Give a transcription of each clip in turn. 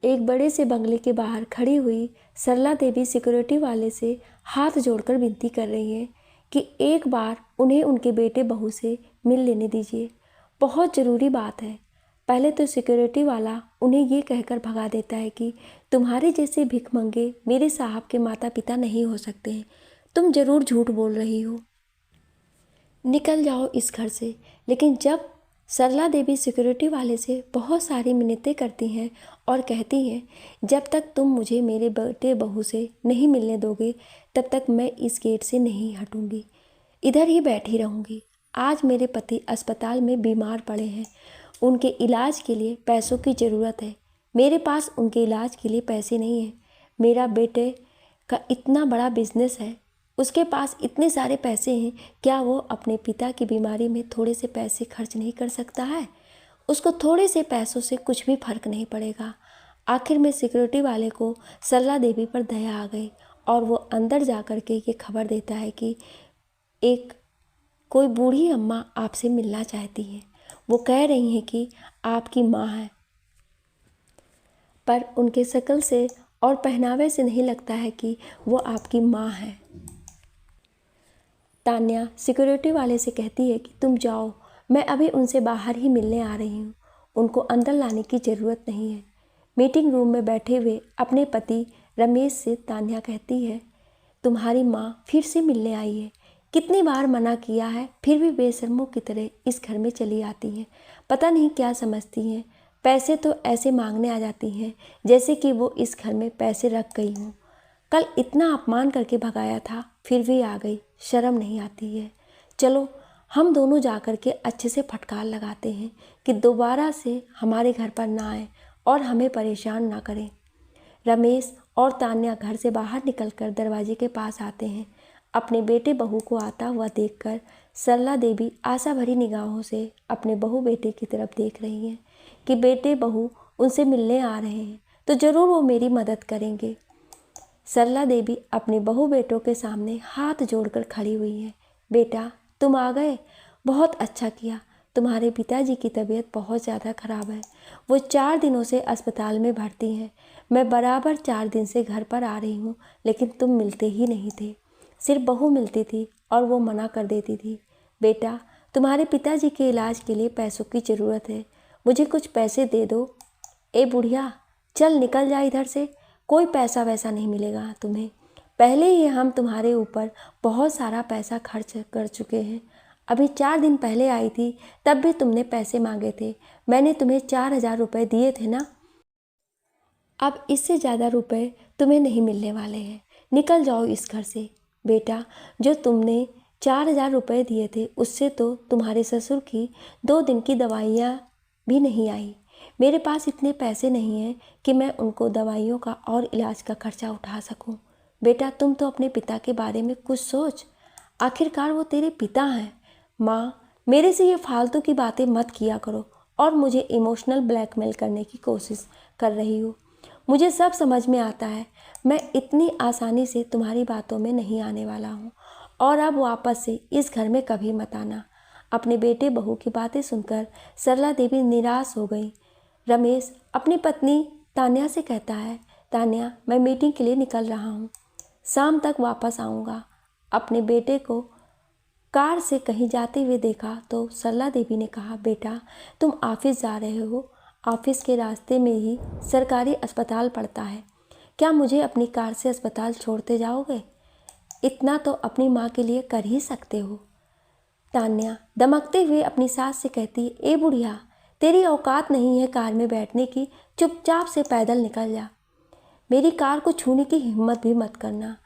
एक बड़े से बंगले के बाहर खड़ी हुई सरला देवी सिक्योरिटी वाले से हाथ जोड़कर विनती कर रही हैं कि एक बार उन्हें उनके बेटे बहू से मिल लेने दीजिए, बहुत ज़रूरी बात है। पहले तो सिक्योरिटी वाला उन्हें ये कहकर भगा देता है कि तुम्हारे जैसे भिखमंगे मेरे साहब के माता पिता नहीं हो सकते हैं, तुम ज़रूर झूठ बोल रही हो, निकल जाओ इस घर से। लेकिन जब सरला देवी सिक्योरिटी वाले से बहुत सारी मिन्नतें करती हैं और कहती हैं जब तक तुम मुझे मेरे बेटे बहू से नहीं मिलने दोगे तब तक मैं इस गेट से नहीं हटूंगी, इधर ही बैठी रहूंगी। आज मेरे पति अस्पताल में बीमार पड़े हैं, उनके इलाज के लिए पैसों की ज़रूरत है, मेरे पास उनके इलाज के लिए पैसे नहीं हैं। मेरा बेटे का इतना बड़ा बिजनेस है, उसके पास इतने सारे पैसे हैं, क्या वो अपने पिता की बीमारी में थोड़े से पैसे खर्च नहीं कर सकता है? उसको थोड़े से पैसों से कुछ भी फर्क नहीं पड़ेगा। आखिर में सिक्योरिटी वाले को सरला देवी पर दया आ गई और वो अंदर जा कर के ये खबर देता है कि एक कोई बूढ़ी अम्मा आपसे मिलना चाहती हैं। वो कह रही हैं कि आपकी माँ है, पर उनके शक्ल से और पहनावे से नहीं लगता है कि वो आपकी माँ है। तान्या सिक्योरिटी वाले से कहती है कि तुम जाओ, मैं अभी उनसे बाहर ही मिलने आ रही हूँ, उनको अंदर लाने की ज़रूरत नहीं है। मीटिंग रूम में बैठे हुए अपने पति रमेश से तान्या कहती है तुम्हारी माँ फिर से मिलने आई है, कितनी बार मना किया है फिर भी बेशर्मों की तरह इस घर में चली आती हैं, पता नहीं क्या समझती हैं। पैसे तो ऐसे मांगने आ जाती हैं जैसे कि वो इस घर में पैसे रख गई हों। कल इतना अपमान करके भगाया था फिर भी आ गई, शर्म नहीं आती है। चलो हम दोनों जा कर के अच्छे से फटकार लगाते हैं कि दोबारा से हमारे घर पर ना आए और हमें परेशान ना करें। रमेश और तान्या घर से बाहर निकलकर दरवाजे के पास आते हैं। अपने बेटे बहू को आता हुआ देखकर सरला देवी आशा भरी निगाहों से अपने बहू बेटे की तरफ देख रही हैं कि बेटे बहू उनसे मिलने आ रहे हैं तो ज़रूर वो मेरी मदद करेंगे। सरला देवी अपने बहू बेटों के सामने हाथ जोड़कर खड़ी हुई हैं। बेटा तुम आ गए, बहुत अच्छा किया। तुम्हारे पिताजी की तबीयत बहुत ज़्यादा ख़राब है, वो 4 दिनों से अस्पताल में भर्ती हैं। मैं बराबर 4 दिन से घर पर आ रही हूँ लेकिन तुम मिलते ही नहीं थे, सिर्फ बहू मिलती थी और वो मना कर देती थी। बेटा तुम्हारे पिताजी के इलाज के लिए पैसों की ज़रूरत है, मुझे कुछ पैसे दे दो। ए बुढ़िया चल निकल जा इधर से, कोई पैसा वैसा नहीं मिलेगा तुम्हें, पहले ही हम तुम्हारे ऊपर बहुत सारा पैसा खर्च कर चुके हैं। अभी 4 दिन पहले आई थी तब भी तुमने पैसे मांगे थे, मैंने तुम्हें 4,000 रुपये दिए थे ना, अब इससे ज़्यादा रुपए तुम्हें नहीं मिलने वाले हैं, निकल जाओ इस घर से। बेटा जो तुमने 4,000 रुपये दिए थे उससे तो तुम्हारे ससुर की 2 दिन की दवाइयाँ भी नहीं आई, मेरे पास इतने पैसे नहीं हैं कि मैं उनको दवाइयों का और इलाज का खर्चा उठा सकूं। बेटा तुम तो अपने पिता के बारे में कुछ सोच, आखिरकार वो तेरे पिता हैं। माँ मेरे से ये फालतू की बातें मत किया करो और मुझे इमोशनल ब्लैकमेल करने की कोशिश कर रही हो, मुझे सब समझ में आता है, मैं इतनी आसानी से तुम्हारी बातों में नहीं आने वाला हूँ और अब वापस से इस घर में कभी मत आना। अपने बेटे बहू की बातें सुनकर सरला देवी निराश हो गई। रमेश अपनी पत्नी तान्या से कहता है तान्या मैं मीटिंग के लिए निकल रहा हूँ, शाम तक वापस आऊँगा। अपने बेटे को कार से कहीं जाते हुए देखा तो सरला देवी ने कहा बेटा तुम ऑफिस जा रहे हो, ऑफिस के रास्ते में ही सरकारी अस्पताल पड़ता है, क्या मुझे अपनी कार से अस्पताल छोड़ते जाओगे? इतना तो अपनी माँ के लिए कर ही सकते हो। तान्या दमकते हुए अपनी सास से कहती ए बुढ़िया तेरी औकात नहीं है कार में बैठने की, चुपचाप से पैदल निकल जा, मेरी कार को छूने की हिम्मत भी मत करना,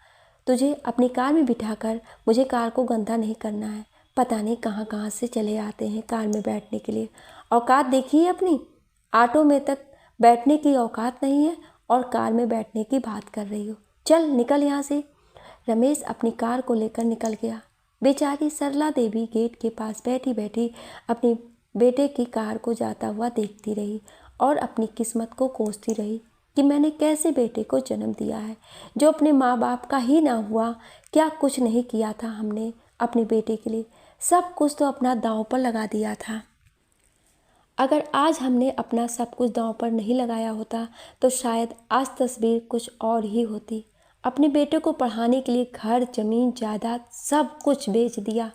तुझे अपनी कार में बिठाकर मुझे कार को गंदा नहीं करना है। पता नहीं कहाँ कहाँ से चले आते हैं कार में बैठने के लिए, औकात देखिए अपनी, ऑटो में तक बैठने की औकात नहीं है और कार में बैठने की बात कर रही हो, चल निकल यहाँ से। रमेश अपनी कार को लेकर निकल गया। बेचारी सरला देवी गेट के पास बैठी बैठी अपनी बेटे की कार को जाता हुआ देखती रही और अपनी किस्मत को कोसती रही कि मैंने कैसे बेटे को जन्म दिया है जो अपने माँ बाप का ही ना हुआ, क्या कुछ नहीं किया था हमने अपने बेटे के लिए, सब कुछ तो अपना दांव पर लगा दिया था। अगर आज हमने अपना सब कुछ दांव पर नहीं लगाया होता तो शायद आज तस्वीर कुछ और ही होती। अपने बेटे को पढ़ाने के लिए घर, ज़मीन, जायदाद सब कुछ बेच दिया।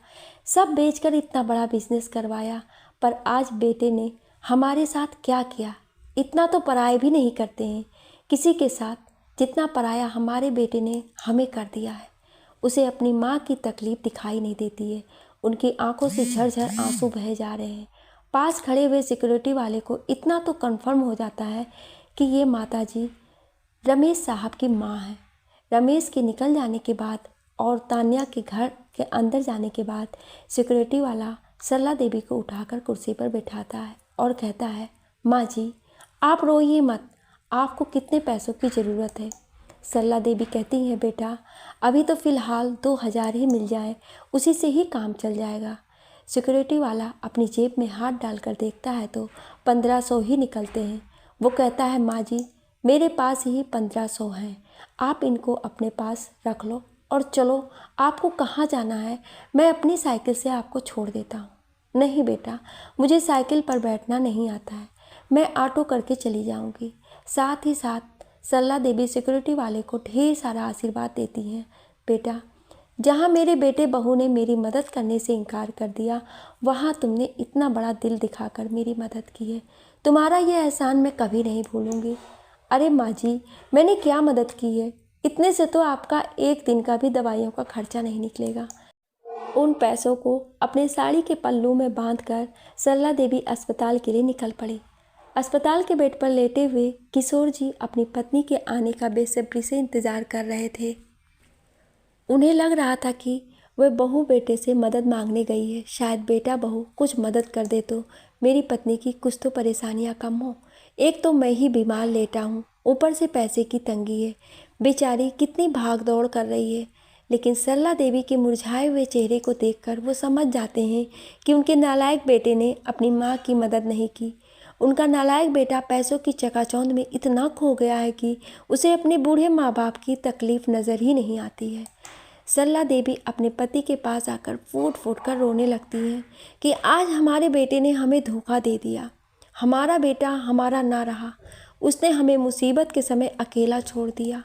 सब बेचकर इतना बड़ा बिजनेस करवाया, पर आज बेटे ने हमारे साथ क्या किया, इतना तो पराये भी नहीं करते हैं किसी के साथ, जितना पराया हमारे बेटे ने हमें कर दिया है। उसे अपनी माँ की तकलीफ़ दिखाई नहीं देती है। उनकी आंखों से झरझर आंसू बहे जा रहे हैं। पास खड़े हुए सिक्योरिटी वाले को इतना तो कंफर्म हो जाता है कि ये माताजी रमेश साहब की माँ है। रमेश के निकल जाने के बाद और तान्या के घर के अंदर जाने के बाद सिक्योरिटी वाला सरला देवी को उठाकर कुर्सी पर बैठाता है और कहता है, माँ जी आप रोइए मत, आपको कितने पैसों की ज़रूरत है। सरला देवी कहती हैं, बेटा अभी तो फ़िलहाल 2000 ही मिल जाए, उसी से ही काम चल जाएगा। सिक्योरिटी वाला अपनी जेब में हाथ डालकर देखता है तो 1500 ही निकलते हैं। वो कहता है, माँ जी मेरे पास ही 1500 हैं, आप इनको अपने पास रख लो और चलो, आपको कहाँ जाना है मैं अपनी साइकिल से आपको छोड़ देता हूँ। नहीं बेटा, मुझे साइकिल पर बैठना नहीं आता है, मैं ऑटो करके चली जाऊँगी। साथ ही साथ सरला देवी सिक्योरिटी वाले को ढेर सारा आशीर्वाद देती हैं। बेटा जहाँ मेरे बेटे बहू ने मेरी मदद करने से इनकार कर दिया, वहाँ तुमने इतना बड़ा दिल दिखाकर मेरी मदद की है। तुम्हारा ये एहसान मैं कभी नहीं भूलूंगी। अरे माँ जी मैंने क्या मदद की है, इतने से तो आपका एक दिन का भी दवाइयों का खर्चा नहीं निकलेगा। उन पैसों को अपने साड़ी के पल्लू में बांधकर सरला देवी अस्पताल के लिए निकल पड़ी। अस्पताल के बेड पर लेटे हुए किशोर जी अपनी पत्नी के आने का बेसब्री से इंतज़ार कर रहे थे। उन्हें लग रहा था कि वह बहू बेटे से मदद मांगने गई है, शायद बेटा बहू कुछ मदद कर दे तो मेरी पत्नी की कुछ तो परेशानियां कम हो। एक तो मैं ही बीमार लेटा हूँ, ऊपर से पैसे की तंगी है, बेचारी कितनी भाग दौड़ कर रही है। लेकिन सरला देवी के मुरझाए हुए चेहरे को देखकर वो समझ जाते हैं कि उनके नालायक बेटे ने अपनी माँ की मदद नहीं की। उनका नालायक बेटा पैसों की चकाचौंध में इतना खो गया है कि उसे अपने बूढ़े माँ बाप की तकलीफ़ नज़र ही नहीं आती है। सरला देवी अपने पति के पास आकर फूट फूट कर रोने लगती हैं कि आज हमारे बेटे ने हमें धोखा दे दिया, हमारा बेटा हमारा ना रहा, उसने हमें मुसीबत के समय अकेला छोड़ दिया।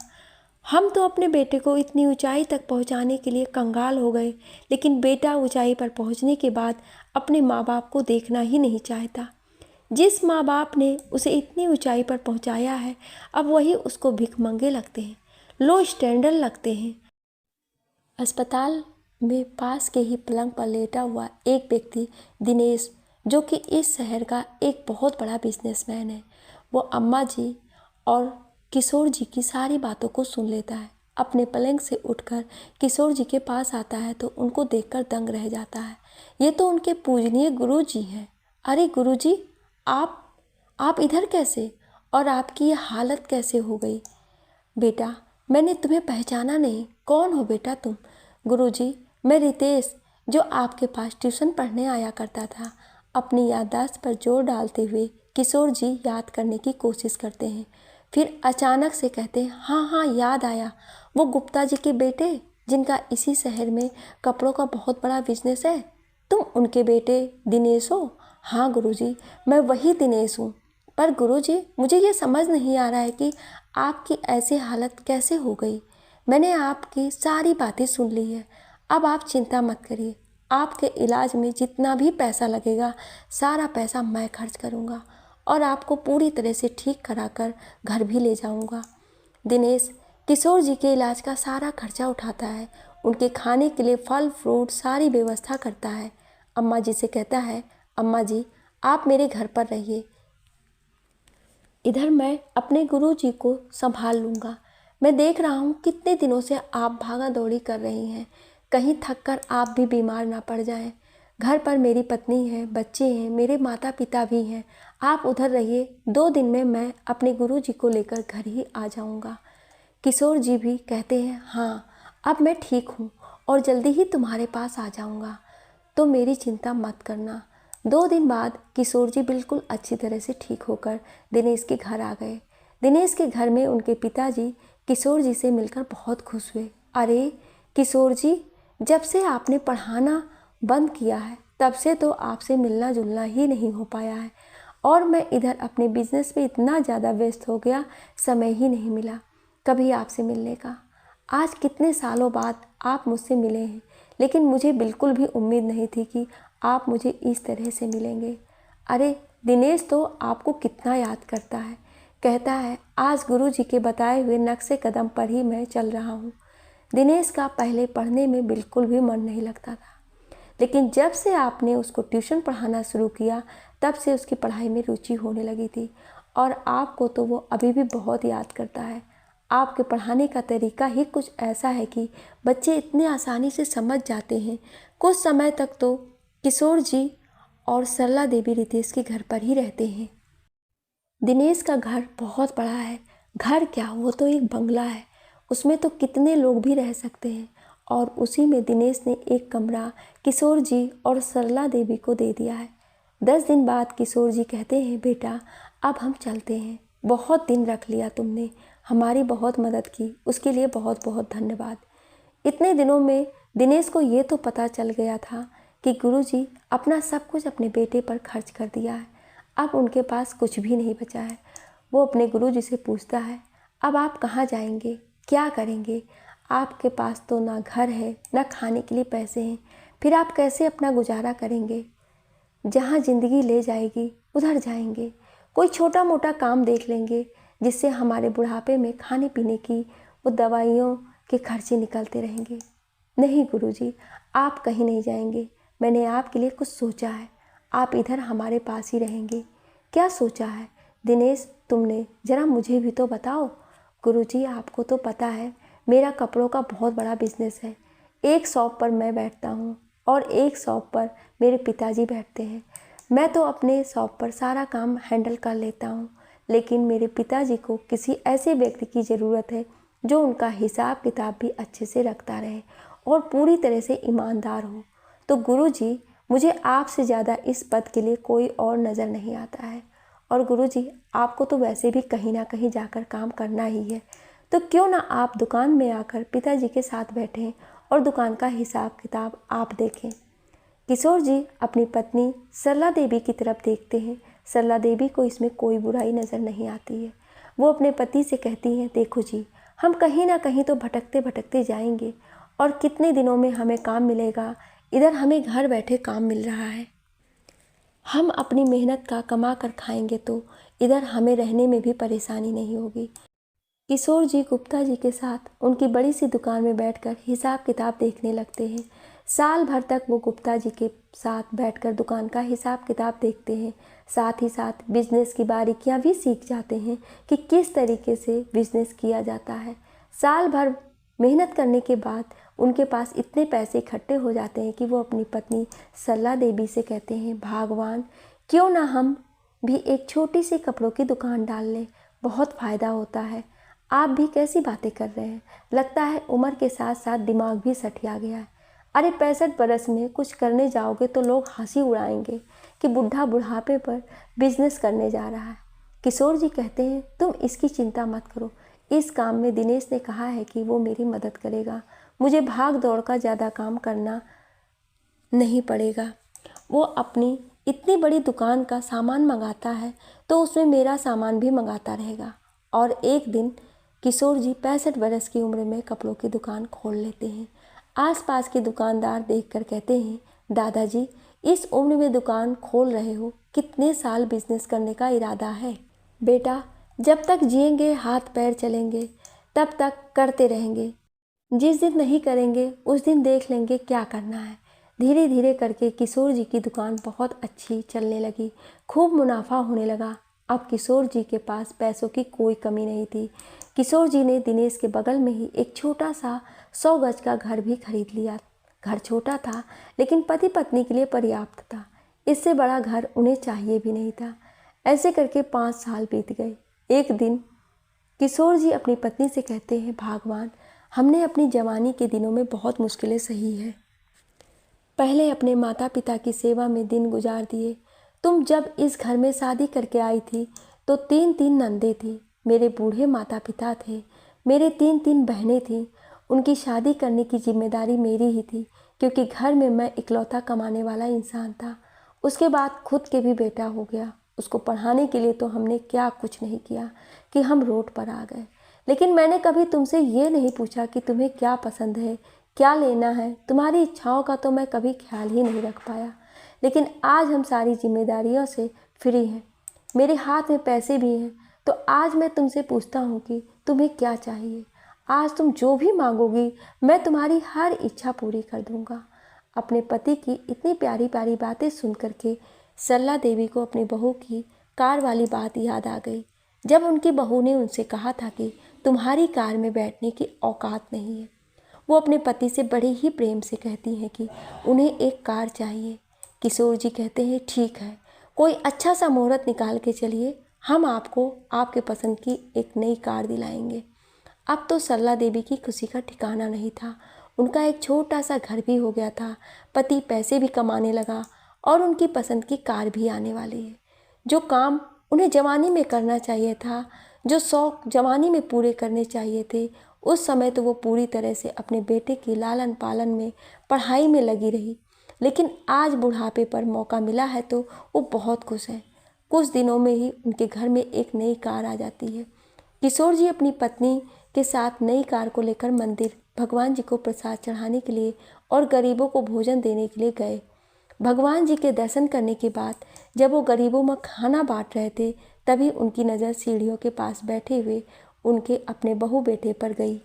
हम तो अपने बेटे को इतनी ऊंचाई तक पहुंचाने के लिए कंगाल हो गए, लेकिन बेटा ऊंचाई पर पहुंचने के बाद अपने माँ बाप को देखना ही नहीं चाहता। जिस माँ बाप ने उसे इतनी ऊंचाई पर पहुंचाया है, अब वही उसको भिखमंगे लगते हैं, लो स्टैंडर्ड लगते हैं। अस्पताल में पास के ही पलंग पर लेटा हुआ एक व्यक्ति दिनेश, जो कि इस शहर का एक बहुत बड़ा बिजनेसमैन है, वो अम्मा जी और किशोर जी की सारी बातों को सुन लेता है। अपने पलंग से उठकर किशोर जी के पास आता है तो उनको देखकर दंग रह जाता है। ये तो उनके पूजनीय गुरु जी हैं। अरे गुरु जी, आप इधर कैसे, और आपकी ये हालत कैसे हो गई? बेटा मैंने तुम्हें पहचाना नहीं, कौन हो बेटा तुम? गुरुजी मैं रितेश, जो आपके पास ट्यूशन पढ़ने आया करता था। अपनी याददाश्त पर जोर डालते हुए किशोर जी याद करने की कोशिश करते हैं, फिर अचानक से कहते हैं, हाँ हाँ याद आया, वो गुप्ता जी के बेटे जिनका इसी शहर में कपड़ों का बहुत बड़ा बिजनेस है, तुम उनके बेटे दिनेश हो? हाँ गुरुजी मैं वही दिनेश हूँ। पर गुरुजी मुझे ये समझ नहीं आ रहा है कि आपकी ऐसी हालत कैसे हो गई। मैंने आपकी सारी बातें सुन ली है, अब आप चिंता मत करिए, आपके इलाज में जितना भी पैसा लगेगा सारा पैसा मैं खर्च करूँगा और आपको पूरी तरह से ठीक कराकर घर भी ले जाऊँगा। दिनेश किशोर जी के इलाज का सारा खर्चा उठाता है, उनके खाने के लिए फल फ्रूट सारी व्यवस्था करता है। अम्मा जी से कहता है, अम्मा जी आप मेरे घर पर रहिए, इधर मैं अपने गुरु जी को संभाल लूँगा। मैं देख रहा हूँ कितने दिनों से आप भागा दौड़ी कर रही हैं, कहीं थक कर आप भी बीमार ना पड़ जाएं। घर पर मेरी पत्नी है, बच्चे हैं, मेरे माता पिता भी हैं, आप उधर रहिए, 2 दिन में मैं अपने गुरु जी को लेकर घर ही आ जाऊँगा। किशोर जी भी कहते हैं, हाँ अब मैं ठीक हूँ और जल्दी ही तुम्हारे पास आ जाऊँगा, तो मेरी चिंता मत करना। 2 दिन बाद किशोर जी बिल्कुल अच्छी तरह से ठीक होकर दिनेश के घर आ गए। दिनेश के घर में उनके पिताजी किशोर जी से मिलकर बहुत खुश हुए। अरे किशोर जी, जब से आपने पढ़ाना बंद किया है तब से तो आपसे मिलना जुलना ही नहीं हो पाया है, और मैं इधर अपने बिजनेस में इतना ज़्यादा व्यस्त हो गया, समय ही नहीं मिला कभी आपसे मिलने का। आज कितने सालों बाद आप मुझसे मिले हैं, लेकिन मुझे बिल्कुल भी उम्मीद नहीं थी कि आप मुझे इस तरह से मिलेंगे। अरे दिनेश तो आपको कितना याद करता है, कहता है आज गुरुजी के बताए हुए नक्शे कदम पर ही मैं चल रहा हूँ। दिनेश का पहले पढ़ने में बिल्कुल भी मन नहीं लगता था, लेकिन जब से आपने उसको ट्यूशन पढ़ाना शुरू किया तब से उसकी पढ़ाई में रुचि होने लगी थी। और आपको तो वो अभी भी बहुत याद करता है। आपके पढ़ाने का तरीका ही कुछ ऐसा है कि बच्चे इतने आसानी से समझ जाते हैं। कुछ समय तक तो किशोर जी और सरला देवी रितेश के घर पर ही रहते हैं। दिनेश का घर बहुत बड़ा है। घर क्या, वो तो एक बंगला है। उसमें तो कितने लोग भी रह सकते हैं। और उसी में दिनेश ने एक कमरा किशोर जी और सरला देवी को दे दिया है। 10 दिन बाद किशोर जी कहते हैं, बेटा अब हम चलते हैं। बहुत दिन रख लिया तुमने, हमारी बहुत मदद की, उसके लिए बहुत बहुत धन्यवाद। इतने दिनों में दिनेश को ये तो पता चल गया था कि गुरुजी अपना सब कुछ अपने बेटे पर खर्च कर दिया है। अब उनके पास कुछ भी नहीं बचा है। वो अपने गुरुजी से पूछता है, अब आप कहाँ जाएंगे, क्या करेंगे? आपके पास तो ना घर है, ना खाने के लिए पैसे हैं, फिर आप कैसे अपना गुजारा करेंगे? जहाँ ज़िंदगी ले जाएगी उधर जाएंगे। कोई छोटा मोटा काम देख लेंगे जिससे हमारे बुढ़ापे में खाने पीने की वो दवाइयों के खर्चे निकलते रहेंगे। नहीं गुरुजी, आप कहीं नहीं जाएंगे। मैंने आपके लिए कुछ सोचा है। आप इधर हमारे पास ही रहेंगे। क्या सोचा है दिनेश तुमने? ज़रा मुझे भी तो बताओ। गुरुजी आपको तो पता है मेरा कपड़ों का बहुत बड़ा बिजनेस है। एक शॉप पर मैं बैठता हूँ और एक शॉप पर मेरे पिताजी बैठते हैं। मैं तो अपने शॉप पर सारा काम हैंडल कर लेता हूँ, लेकिन मेरे पिताजी को किसी ऐसे व्यक्ति की ज़रूरत है जो उनका हिसाब किताब भी अच्छे से रखता रहे और पूरी तरह से ईमानदार हो। तो गुरुजी मुझे आपसे ज़्यादा इस पद के लिए कोई और नज़र नहीं आता है। और गुरुजी आपको तो वैसे भी कहीं ना कहीं जाकर काम करना ही है, तो क्यों ना आप दुकान में आकर पिताजी के साथ बैठें और दुकान का हिसाब किताब आप देखें। किशोर जी अपनी पत्नी सरला देवी की तरफ देखते हैं। सरला देवी को इसमें कोई बुराई नज़र नहीं आती है। वो अपने पति से कहती हैं, देखो जी हम कहीं ना कहीं तो भटकते भटकते जाएंगे और कितने दिनों में हमें काम मिलेगा। इधर हमें घर बैठे काम मिल रहा है, हम अपनी मेहनत का कमा कर खाएंगे तो इधर हमें रहने में भी परेशानी नहीं होगी। किशोर जी गुप्ता जी के साथ उनकी बड़ी सी दुकान में बैठकर हिसाब किताब देखने लगते हैं। साल भर तक वो गुप्ता जी के साथ बैठकर दुकान का हिसाब किताब देखते हैं। साथ ही साथ बिजनेस की बारीकियां भी सीख जाते हैं कि किस तरीके से बिजनेस किया जाता है। साल भर मेहनत करने के बाद उनके पास इतने पैसे इकट्ठे हो जाते हैं कि वो अपनी पत्नी सरला देवी से कहते हैं, भगवान क्यों ना हम भी एक छोटी सी कपड़ों की दुकान डाल लें, बहुत फ़ायदा होता है। आप भी कैसी बातें कर रहे हैं, लगता है उम्र के साथ साथ दिमाग भी सठिया गया है। अरे 65 बरस में कुछ करने जाओगे तो लोग हंसी उड़ाएंगे कि बुढ़ा बुढ़ापे पर बिजनेस करने जा रहा है। किशोर जी कहते हैं, तुम इसकी चिंता मत करो, इस काम में दिनेश ने कहा है कि वो मेरी मदद करेगा, मुझे भाग दौड़ का ज़्यादा काम करना नहीं पड़ेगा। वो अपनी इतनी बड़ी दुकान का सामान मंगाता है तो उसमें मेरा सामान भी मंगाता रहेगा। और एक दिन किशोर जी 65 बरस की उम्र में कपड़ों की दुकान खोल लेते हैं। आसपास के दुकानदार देखकर कहते हैं, दादाजी इस उम्र में दुकान खोल रहे हो, कितने साल बिजनेस करने का इरादा है? बेटा जब तक जिएंगे हाथ पैर चलेंगे तब तक करते रहेंगे, जिस दिन नहीं करेंगे उस दिन देख लेंगे क्या करना है। धीरे धीरे करके किशोर जी की दुकान बहुत अच्छी चलने लगी, खूब मुनाफा होने लगा। अब किशोर जी के पास पैसों की कोई कमी नहीं थी। किशोर जी ने दिनेश के बगल में ही एक छोटा सा 100 गज का घर भी खरीद लिया। घर छोटा था लेकिन पति पत्नी के लिए पर्याप्त था, इससे बड़ा घर उन्हें चाहिए भी नहीं था। ऐसे करके 5 साल बीत गए। एक दिन किशोर जी अपनी पत्नी से कहते हैं, भगवान हमने अपनी जवानी के दिनों में बहुत मुश्किलें सही है, पहले अपने माता पिता की सेवा में दिन गुजार दिए। तुम जब इस घर में शादी करके आई थी तो 3 नंदे थी, मेरे बूढ़े माता पिता थे, मेरे 3 बहनें थीं। उनकी शादी करने की जिम्मेदारी मेरी ही थी क्योंकि घर में मैं इकलौता कमाने वाला इंसान था। उसके बाद खुद के भी बेटा हो गया, उसको पढ़ाने के लिए तो हमने क्या कुछ नहीं किया कि हम रोड पर आ गए। लेकिन मैंने कभी तुमसे ये नहीं पूछा कि तुम्हें क्या पसंद है, क्या लेना है। तुम्हारी इच्छाओं का तो मैं कभी ख्याल ही नहीं रख पाया। लेकिन आज हम सारी जिम्मेदारियों से फ्री हैं, मेरे हाथ में पैसे भी हैं, तो आज मैं तुमसे पूछता हूँ कि तुम्हें क्या चाहिए। आज तुम जो भी मांगोगी मैं तुम्हारी हर इच्छा पूरी कर दूँगा। अपने पति की इतनी प्यारी प्यारी बातें सुन करके सरला देवी को अपनी बहू की कार वाली बात याद आ गई, जब उनकी बहू ने उनसे कहा था कि तुम्हारी कार में बैठने की औकात नहीं है। वो अपने पति से बड़े ही प्रेम से कहती हैं कि उन्हें एक कार चाहिए। किशोर जी कहते हैं ठीक है, कोई अच्छा सा मुहूर्त निकाल के चलिए, हम आपको आपके पसंद की एक नई कार दिलाएंगे। अब तो सरला देवी की खुशी का ठिकाना नहीं था। उनका एक छोटा सा घर भी हो गया था, पति पैसे भी कमाने लगा और उनकी पसंद की कार भी आने वाली है। जो काम उन्हें जवानी में करना चाहिए था, जो शौक जवानी में पूरे करने चाहिए थे, उस समय तो वो पूरी तरह से अपने बेटे की लालन पालन में, पढ़ाई में लगी रही। लेकिन आज बुढ़ापे पर मौका मिला है तो वो बहुत खुश हैं। कुछ दिनों में ही उनके घर में एक नई कार आ जाती है। किशोर जी अपनी पत्नी के साथ नई कार को लेकर मंदिर भगवान जी को प्रसाद चढ़ाने के लिए और गरीबों को भोजन देने के लिए गए। भगवान जी के दर्शन करने के बाद जब वो गरीबों में खाना बांट रहे थे, तभी उनकी नज़र सीढ़ियों के पास बैठे हुए उनके अपने बहू बेटे पर गई।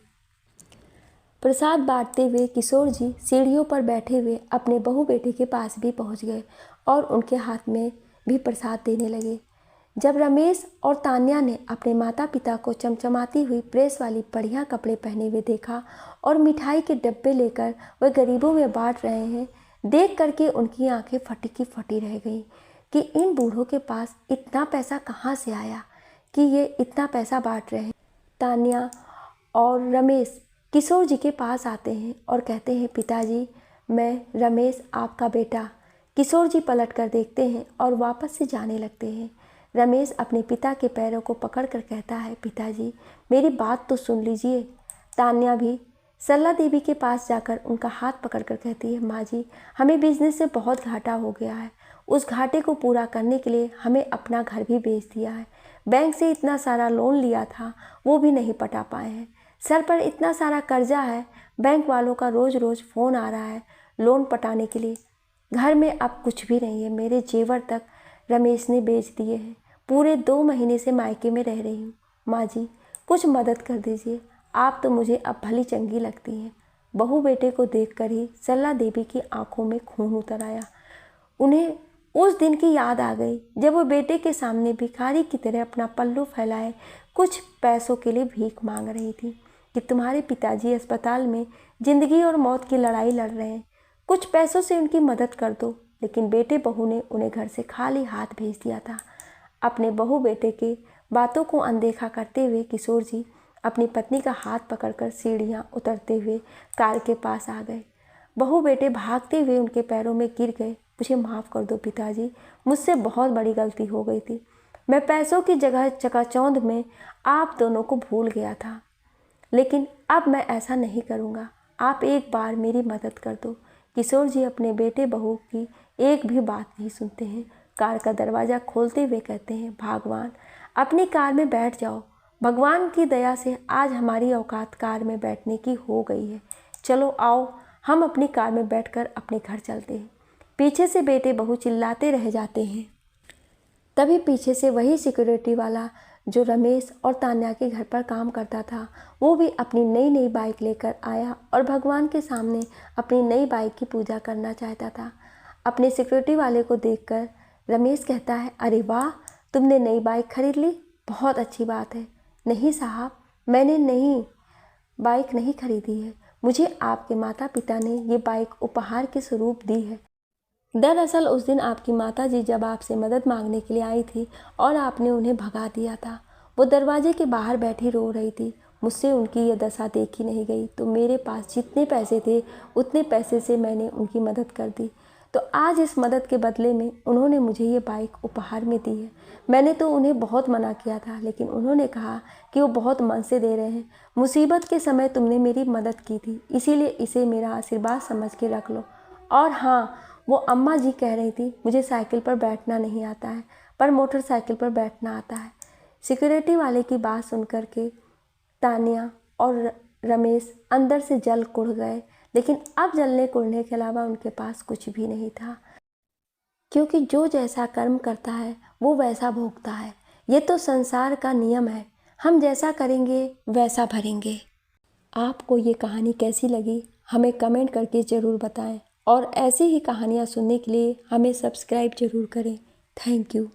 प्रसाद बांटते हुए किशोर जी सीढ़ियों पर बैठे हुए अपने बहू बेटे के पास भी पहुंच गए और उनके हाथ में भी प्रसाद देने लगे। जब रमेश और तान्या ने अपने माता पिता को चमचमाती हुई प्रेस वाली बढ़िया कपड़े पहने हुए देखा और मिठाई के डब्बे लेकर वह गरीबों में बांट रहे हैं, देख करके उनकी आंखें फटी की फटी रह गई कि इन बूढ़ों के पास इतना पैसा कहाँ से आया कि ये इतना पैसा बांट रहे हैं। तान्या और रमेश किशोर जी के पास आते हैं और कहते हैं, पिताजी मैं रमेश आपका बेटा। किशोर जी पलट कर देखते हैं और वापस से जाने लगते हैं। रमेश अपने पिता के पैरों को पकड़कर कहता है, पिताजी मेरी बात तो सुन लीजिए। तान्या भी सरला देवी के पास जाकर उनका हाथ पकड़कर कहती है, माँ जी हमें बिजनेस से बहुत घाटा हो गया है, उस घाटे को पूरा करने के लिए हमें अपना घर भी बेच दिया है। बैंक से इतना सारा लोन लिया था वो भी नहीं पटा पाए हैं, सर पर इतना सारा कर्जा है, बैंक वालों का रोज़ रोज़ फ़ोन आ रहा है लोन पटाने के लिए। घर में अब कुछ भी नहीं है, मेरे जेवर तक रमेश ने बेच दिए हैं। पूरे 2 महीने से मायके में रह रही हूँ। माँ जी कुछ मदद कर दीजिए, आप तो मुझे अब भली चंगी लगती हैं। बहू बेटे को देखकर ही सरला देवी की आंखों में खून उतर आया। उन्हें उस दिन की याद आ गई जब वो बेटे के सामने भिखारी की तरह अपना पल्लू फैलाए कुछ पैसों के लिए भीख मांग रही थी कि तुम्हारे पिताजी अस्पताल में ज़िंदगी और मौत की लड़ाई लड़ रहे हैं, कुछ पैसों से उनकी मदद कर दो। लेकिन बेटे बहू ने उन्हें घर से खाली हाथ भेज दिया था। अपने बहू बेटे के बातों को अनदेखा करते हुए किशोर जी अपनी पत्नी का हाथ पकड़कर सीढ़ियाँ उतरते हुए कार के पास आ गए। बहू बेटे भागते हुए उनके पैरों में गिर गए। मुझे माफ़ कर दो पिताजी, मुझसे बहुत बड़ी गलती हो गई थी। मैं पैसों की जगह चकाचौंध में आप दोनों को भूल गया था, लेकिन अब मैं ऐसा नहीं करूँगा। आप एक बार मेरी मदद कर दो। किशोर जी अपने बेटे बहू की एक भी बात नहीं सुनते हैं। कार का दरवाज़ा खोलते हुए कहते हैं, भगवान अपनी कार में बैठ जाओ। भगवान की दया से आज हमारी औकात कार में बैठने की हो गई है। चलो आओ हम अपनी कार में बैठकर अपने घर चलते हैं। पीछे से बेटे बहू चिल्लाते रह जाते हैं। तभी पीछे से वही सिक्योरिटी वाला जो रमेश और तान्या के घर पर काम करता था, वो भी अपनी नई नई बाइक लेकर आया और भगवान के सामने अपनी नई बाइक की पूजा करना चाहता था। अपने सिक्योरिटी वाले को देखकर रमेश कहता है, अरे वाह तुमने नई बाइक खरीद ली, बहुत अच्छी बात है। नहीं साहब, मैंने नई बाइक नहीं खरीदी है, मुझे आपके माता पिता ने ये बाइक उपहार के स्वरूप दी है। दरअसल उस दिन आपकी माताजी जब आपसे मदद मांगने के लिए आई थी और आपने उन्हें भगा दिया था, वो दरवाजे के बाहर बैठी रो रही थी। मुझसे उनकी ये दशा देखी नहीं गई, तो मेरे पास जितने पैसे थे उतने पैसे से मैंने उनकी मदद कर दी। तो आज इस मदद के बदले में उन्होंने मुझे ये बाइक उपहार में दी है। मैंने तो उन्हें बहुत मना किया था, लेकिन उन्होंने कहा कि वो बहुत मन से दे रहे हैं। मुसीबत के समय तुमने मेरी मदद की थी, इसीलिए इसे मेरा आशीर्वाद समझ के रख लो। और हाँ, वो अम्मा जी कह रही थी मुझे साइकिल पर बैठना नहीं आता है, पर मोटरसाइकिल पर बैठना आता है। सिक्योरिटी वाले की बात सुनकर के तानिया और रमेश अंदर से जल कुढ़ गए, लेकिन अब जलने कुढ़ने के अलावा उनके पास कुछ भी नहीं था, क्योंकि जो जैसा कर्म करता है वो वैसा भोगता है। ये तो संसार का नियम है, हम जैसा करेंगे वैसा भरेंगे। आपको ये कहानी कैसी लगी हमें कमेंट करके ज़रूर बताएं और ऐसी ही कहानियाँ सुनने के लिए हमें सब्सक्राइब ज़रूर करें। Thank you.